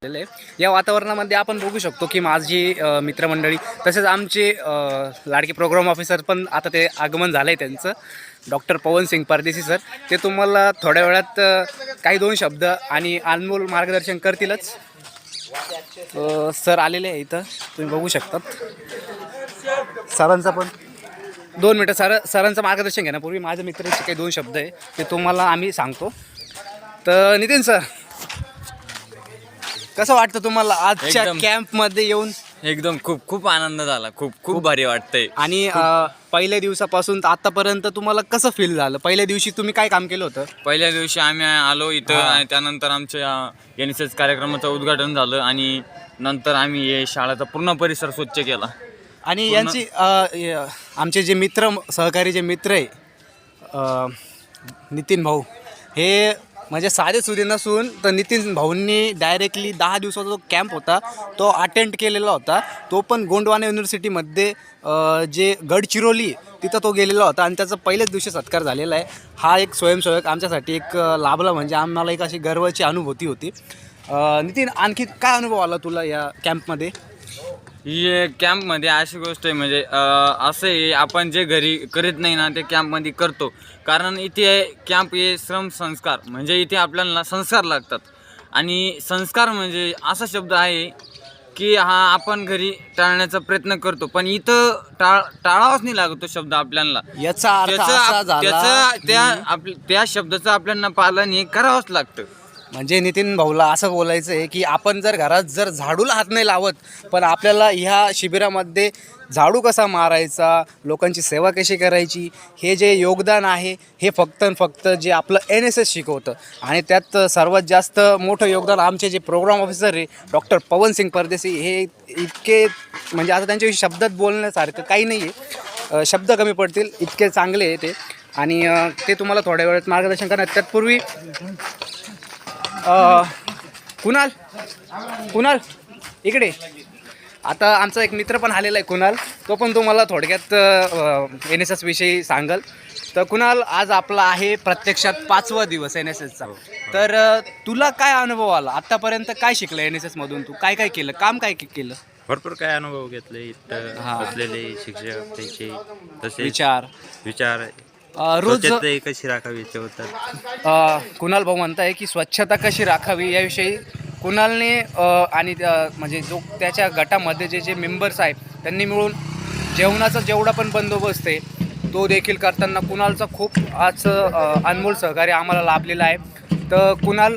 या वातावरणामध्ये आपण बघू शकतो की माझी मित्रमंडळी तसेच आमचे लाडके प्रोग्राम ऑफिसर पण आता ते आगमन झालं आहे त्यांचं, डॉक्टर पवन सिंग परदेशी सर. ते तुम्हाला थोड्या वेळात काही दोन शब्द आणि अनमोल मार्गदर्शन करतीलच. सर आलेले आहे इथं, तुम्ही बघू शकतात. सरांचा पण 2 मिनटं सरांचं मार्गदर्शन घेण्यापूर्वी माझ्या मित्राचे काही दोन शब्द आहे ते तुम्हाला आम्ही सांगतो. तर नितीन सर, कसं वाटतं तुम्हाला आजच्या कॅम्पमध्ये येऊन? एकदम खूप आनंद झाला. खूप भारी वाटतंय. आणि पहिल्या दिवसापासून आतापर्यंत तुम्हाला कसं फील झालं? पहिल्या दिवशी तुम्ही काय काम केलं होतं? पहिल्या दिवशी आम्ही आलो इथं आणि त्यानंतर आमच्या NSS कार्यक्रमाचं उद्घाटन झालं आणि नंतर आम्ही हे शाळेचा पूर्ण परिसर स्वच्छ केला. आणि यांची आमचे जे मित्र सहकारी जे मित्र आहे नितीन भाऊ, हे म्हणजे साधे सुधे नसून तर नितीन भाऊंनी डायरेक्टली 10 दिवसाचा जो कॅम्प होता तो अटेंड केलेला होता. तो पण गोंडवाना युनिव्हर्सिटीमध्ये जे गडचिरोली तिथं तो गेलेला होता आणि त्याचा पहिल्याच दिवशी सत्कार झालेला आहे. हा एक स्वयंसेवक आमच्यासाठी एक लाभला, म्हणजे आम्हाला एक अशी गर्वाची अनुभूती होती. नितीन, आणखी काय अनुभव आला तुला या कॅम्पमध्ये? हे कॅम्पमध्ये अशी गोष्ट आहे, म्हणजे असं आहे, आपण जे घरी करीत नाही ना ते कॅम्पमध्ये करतो. कारण इथे कॅम्प हे श्रम संस्कार, म्हणजे इथे आपल्याला संस्कार लागतात. आणि संस्कार म्हणजे असा शब्द आहे की हा आपण घरी टाळण्याचा प्रयत्न करतो, पण इथं टाळावाच नाही लागतो शब्द आपल्याला. याचा अर्थ असा झाला त्या शब्दाचं आपल्याला पालन हे करावंच लागतं. म्हणजे नितीन भाऊला असं बोलायचं आहे की आपण जर घरात जर झाडूला हात नाही लावत, पण आपल्याला ह्या शिबिरामध्ये झाडू कसा मारायचा, लोकांची सेवा कशी करायची, हे जे योगदान आहे हे फक्त जे आपलं NSS शिकवतं. आणि त्यात सर्वात जास्त मोठं योगदान आमचे जे प्रोग्राम ऑफिसर आहे डॉक्टर पवन सिंग परदेशी, हे इतके म्हणजे आता त्यांच्याविषयी शब्दात बोलण्यासारखं काही नाही आहे, शब्द कमी पडतील इतके चांगले आहे ते. आणि ते तुम्हाला थोड्या वेळात मार्गदर्शन करणार. त्यातपूर्वी कुणाल इकडे. आता आमचा एक मित्र पण आलेला आहे कुणाल, तो पण तुम्हाला थोडक्यात NSS विषयी सांगल. तर कुणाल, आज आपला आहे प्रत्यक्षात 5वा दिवस NSSचा. तर तुला काय अनुभव आला आत्तापर्यंत? काय शिकलं NSS मधून? तू काय केलं, काम काय केलं? भरपूर काय अनुभव घेतले. इथं बसलेले शिक्षक, त्याचे तसे विचार रोज कशी राखावी होतात. कुणाल भाऊ म्हणताय की स्वच्छता कशी राखावी याविषयी कुणालने आणि म्हणजे जो त्याच्या गटामध्ये जे मेंबर्स आहेत त्यांनी मिळून जेवणाचा जेवढा पण बंदोबस्त आहे तो देखील करताना कुणालचा खूप आज अनमोल सहकार्य आम्हाला लाभलेला आहे. तर कुणाल